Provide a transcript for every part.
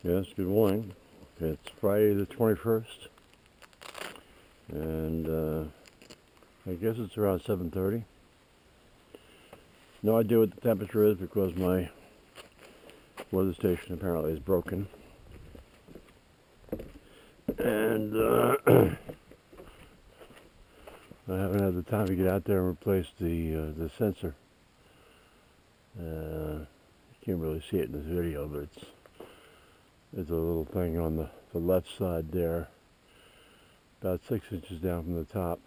Yes, good morning. It's Friday the 21st, and I guess it's around 7:30. No idea what the temperature is because my weather station apparently is broken. And I haven't had the time to get out there and replace the sensor. You can't really see it in this video, but it's a little thing on the left side there, about 6 inches down from the top.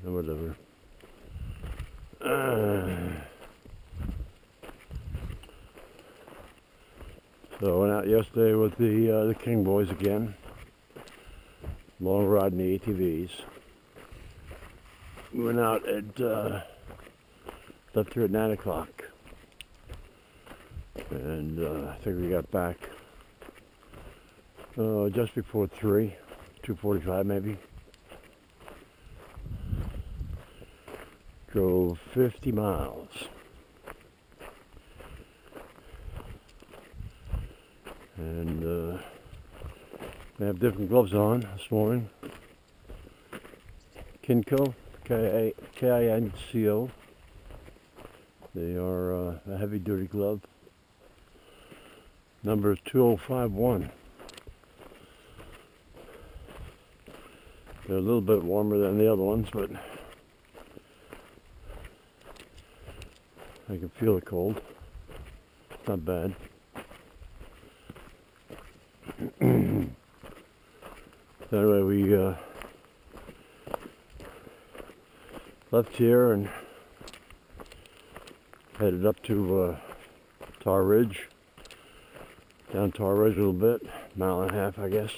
Whatever. So I went out yesterday with the King boys again, long rod in the ATVs. We went out at left here at 9 o'clock, and I think we got back just before 3, 2:45 maybe. Drove 50 miles. And they have different gloves on this morning. Kinco, K-I-N-C-O. They are a heavy duty glove. Number is 2051. They're a little bit warmer than the other ones, but I can feel the cold. It's not bad. So anyway, we left here and headed up to Tar Ridge. Down Tar Ridge a little bit, mile and a half, I guess.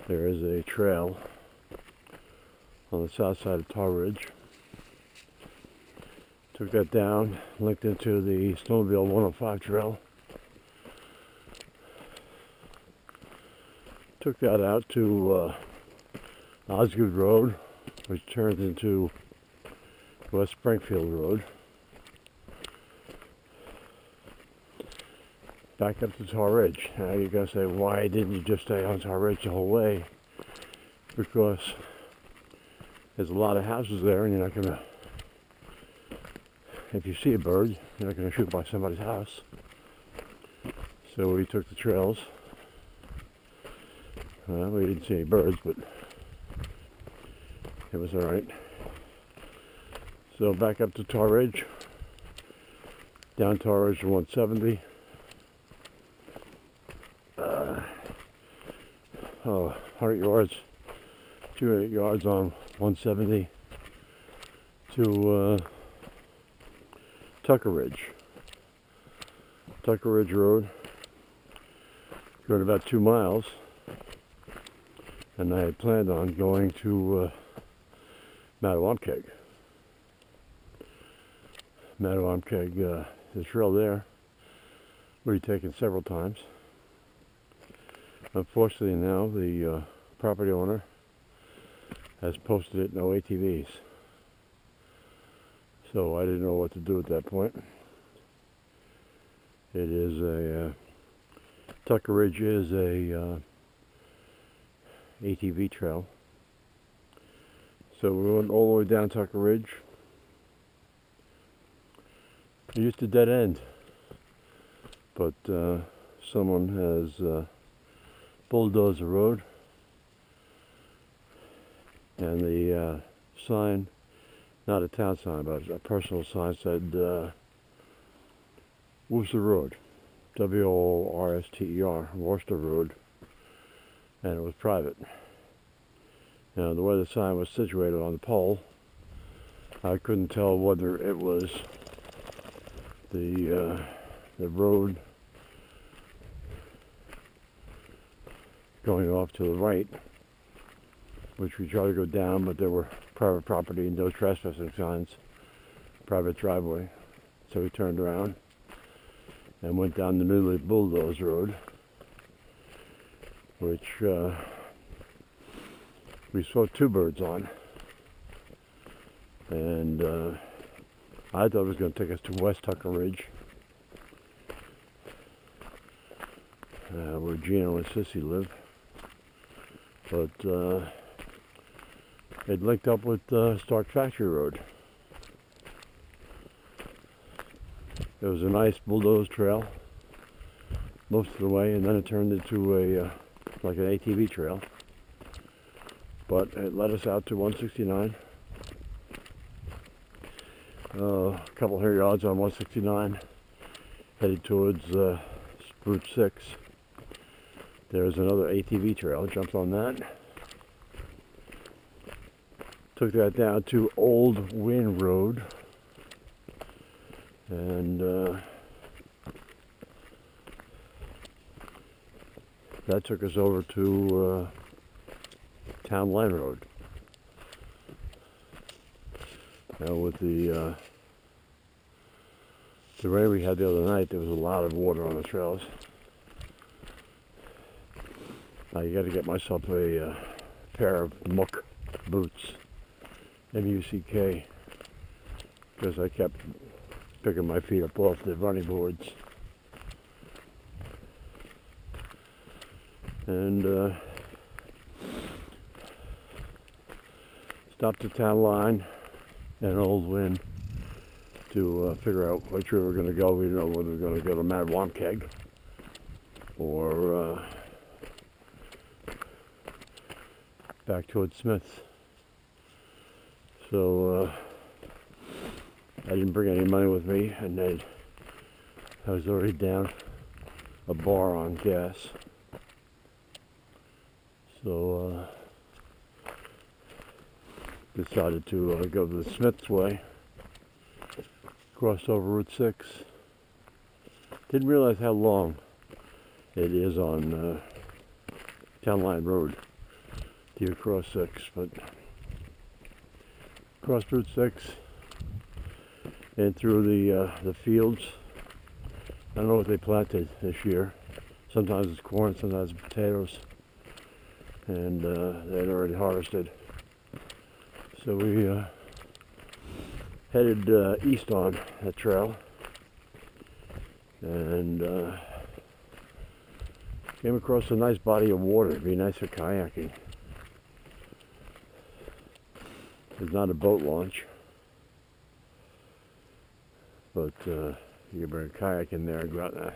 There is a trail on the south side of Tar Ridge. Took that down, linked into the Snowmobile 105 trail. Took that out to Osgood Road, which turns into West Springfield Road. Back up to Tar Ridge. Now you're going to say, why didn't you just stay on Tar Ridge the whole way? Because there's a lot of houses there, and you're not going to, if you see a bird, you're not going to shoot by somebody's house. So we took the trails. We didn't see any birds, but it was all right. So back up to Tar Ridge, down Tar Ridge to 170. 100 yards, 200 yards on 170 to Tucker Ridge. Tucker Ridge Road. Going about 2 miles. And I had planned on going to Mattawamkeag. Mattawamkeag, the trail there, we've taken several times. Unfortunately now, the property owner has posted it no ATVs. So I didn't know what to do at that point. It is a, Tucker Ridge is a ATV trail. So we went all the way down Tucker Ridge. It used to dead end, but someone has bulldozed the road, and the sign, not a town sign, but a personal sign, said Worcester Road, W-O-R-S-T-E-R, Worcester Road. And it was private. Now, the way the sign was situated on the pole, I couldn't tell whether it was the road going off to the right, which we tried to go down, but there were private property and no trespassing signs, private driveway. So we turned around and went down the newly bulldozed road, which we saw 2 birds on, and I thought it was going to take us to West Tucker Ridge, where Gino and Sissy live. But it linked up with Stark Factory Road. It was a nice bulldozed trail most of the way, and then it turned into a like an ATV trail. But it led us out to 169. A couple hundred yards on 169, headed towards Route 6. There's another ATV trail. Jumped on that. Took that down to Old Wynn Road. And that took us over to Town Line Road. Now with the rain we had the other night, there was a lot of water on the trails. Now you got to get myself a pair of muck boots, M-U-C-K, because I kept picking my feet up off the running boards. And stopped at Town Line and Old Wynn to figure out which way we were going to go. We didn't know whether we were going to go to Mad Womkeg or back towards Smith's. So I didn't bring any money with me, and I was already down a bar on gas. So decided to go the Smith's way. Crossed over Route 6. Didn't realize how long it is on Town Line Road to cross 6, but crossed Route 6 and through the fields. I don't know what they planted this year. Sometimes it's corn, sometimes it's potatoes, and they'd already harvested. So we headed east on that trail and came across a nice body of water. It'd be nice for kayaking. It's not a boat launch, but you can bring a kayak in there and go out in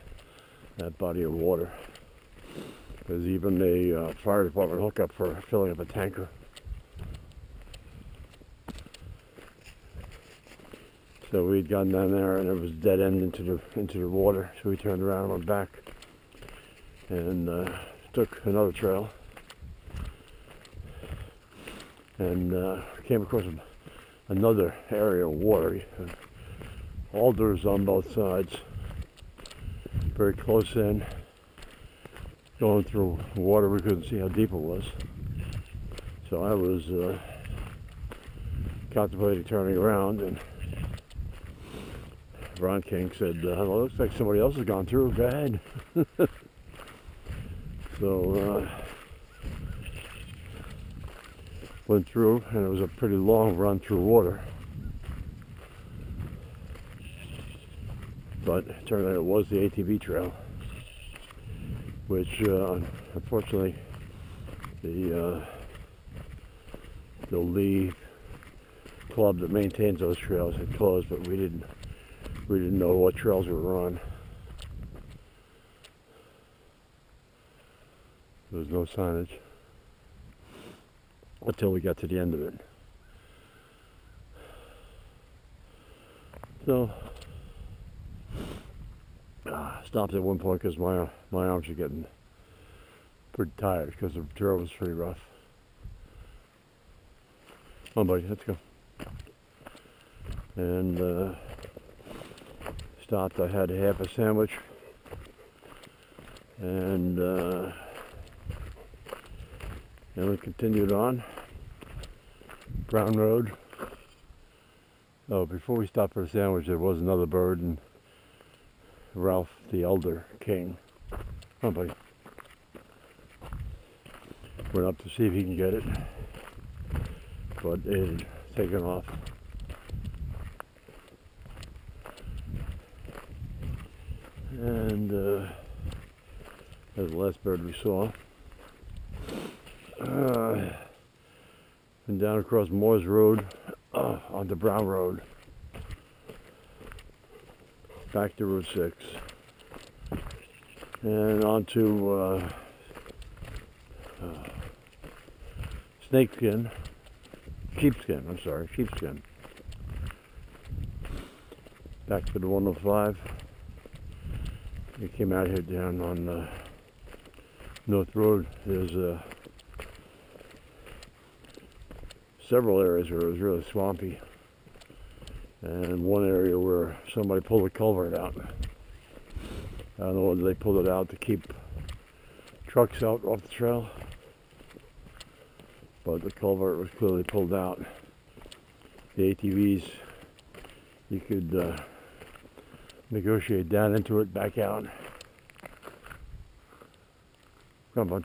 that body of water. There's even a fire department hookup for filling up a tanker. So we'd gone down there and it was dead end into the water. So we turned around and went back and took another trail and came across another area of water. Alders on both sides, very close in. Going through water, we couldn't see how deep it was. So I was contemplating turning around, and Ron King said, well, it looks like somebody else has gone through, go ahead. So went through, and it was a pretty long run through water. But it turned out it was the ATV trail, which unfortunately the Lee club that maintains those trails had closed, but we didn't know what trails we were on. There was no signage until we got to the end of it. So stopped at one point because my arms were getting pretty tired because the trail was pretty rough. Come on, buddy, let's go. And stopped. I had half a sandwich, and then we continued on Brown Road. Oh, before we stopped for a sandwich, there was another bird, and Ralph the Elder King. Come on, buddy. Went up to see if he can get it, but it had taken off. And That's the last bird we saw. And down across Moores Road, onto Brown Road, back to Route 6, and onto sheepskin, back to the 105. We came out here down on North Road. There's several areas where it was really swampy, and one area where somebody pulled a culvert out. I don't know whether they pulled it out to keep trucks out off the trail, but the culvert was clearly pulled out. The ATVs, you could negotiate down into it, back out. Come on.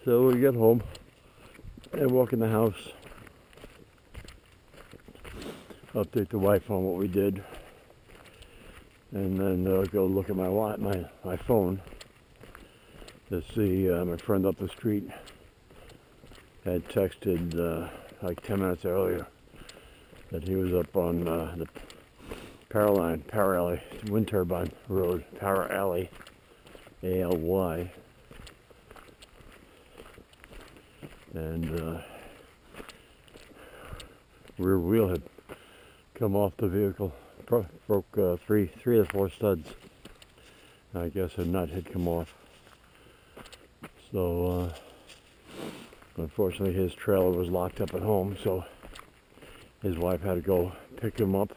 So we get home and walk in the house, update the wife on what we did, and then go look at my phone to see my friend up the street had texted like 10 minutes earlier that he was up on the Power Alley, Wind Turbine Road, Power Alley, A-L-Y, and rear wheel had come off the vehicle, broke three of the four studs. I guess a nut had come off. So unfortunately his trailer was locked up at home, so his wife had to go pick him up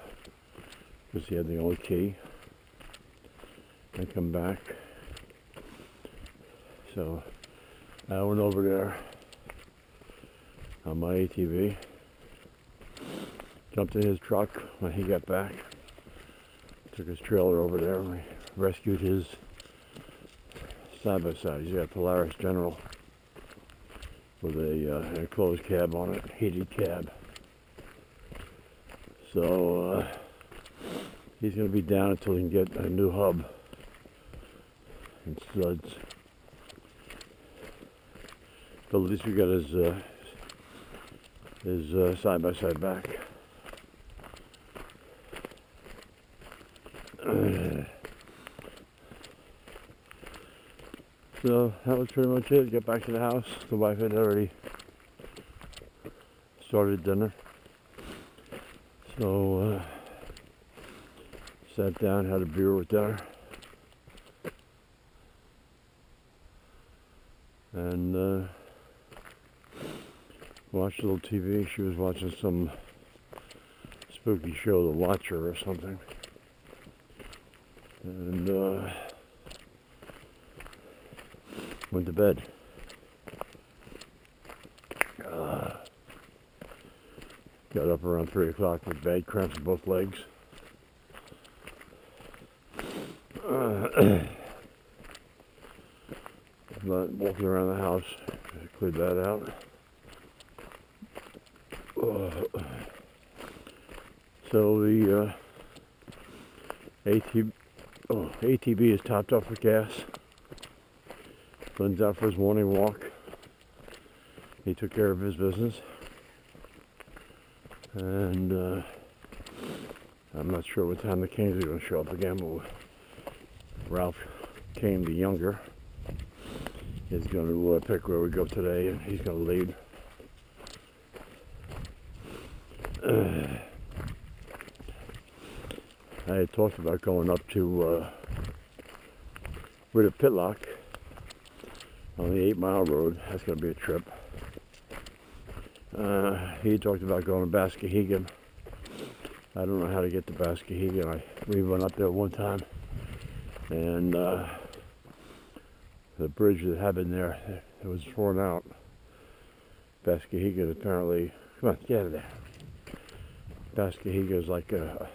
because he had the only key and come back. So I went over there on my ATV, jumped in his truck when he got back, took his trailer over there, and we rescued his side-by-side. He's got a Polaris General with a enclosed cab on it, heated cab. So he's going to be down until he can get a new hub and studs. But at least we got his side-by-side back. So that was pretty much it. Got back to the house. The wife had already started dinner. So sat down, had a beer with dinner, and watched a little TV. She was watching some spooky show, The Watcher or something. And went to bed. Got up around 3 o'clock with bad cramps in both legs. But walking around the house, cleared that out. So the ATV is topped off with gas. Flynn's out for his morning walk. He took care of his business. And I'm not sure what time the Kings are going to show up again, but Ralph Kane, the younger, is going to pick where we go today, and he's going to lead. I had talked about going up to rid of Pitlock on the 8 Mile Road. That's going to be a trip. He talked about going to Bascahegan. I don't know how to get to Bascahegan. We went up there one time, and the bridge that had been there, it was torn out. Bascahegan apparently, come on, get out of there. Bascahegan is like a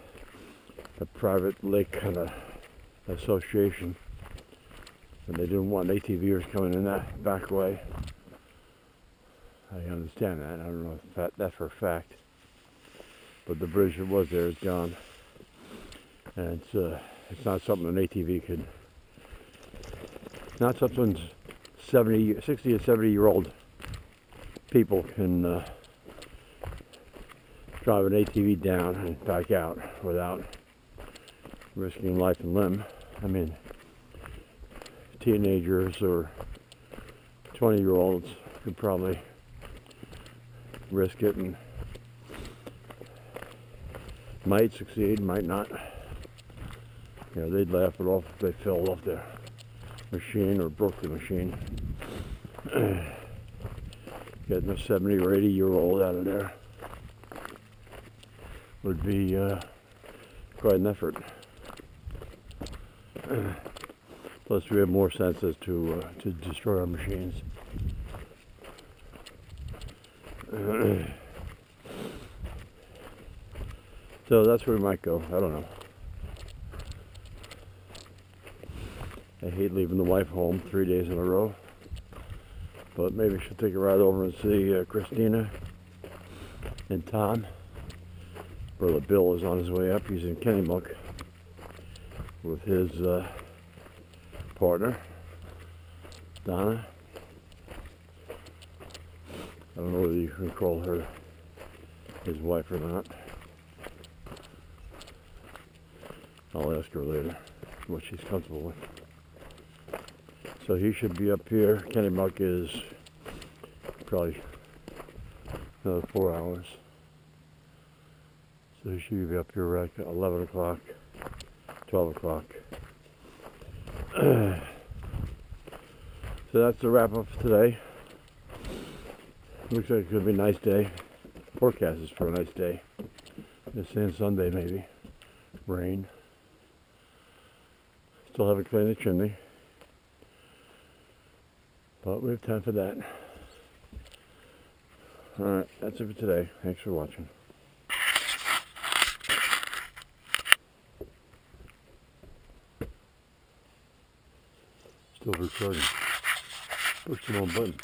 private lake kind of association, and they didn't want ATVers coming in that back way. I understand that. I don't know if that's for a fact. But the bridge that was there is gone. And it's not something an ATV could, not something 60 or 70-year-old people can drive an ATV down and back out without risking life and limb. I mean, teenagers or 20-year-olds could probably risk it and might succeed, might not. You know, they'd laugh it off if they fell off their machine or broke the machine. Getting a 70 or 80-year-old out of there would be quite an effort. Plus, we have more senses to destroy our machines. So that's where we might go. I don't know. I hate leaving the wife home 3 days in a row. But maybe I should take a ride over and see Christina and Tom. Brother Bill is on his way up. He's in Kennemuck with his partner, Donna. I don't know whether you can call her his wife or not. I'll ask her later what she's comfortable with. So he should be up here. Kennemuck is probably another 4 hours. So he should be up here at 11 o'clock, 12 o'clock. So that's the wrap up for today. Looks like it's going to be a nice day. Forecast is for a nice day. They're saying Sunday maybe. Rain. Still haven't cleaned the chimney. But we have time for that. Alright, that's it for today. Thanks for watching. Still recording. Push the wrong button.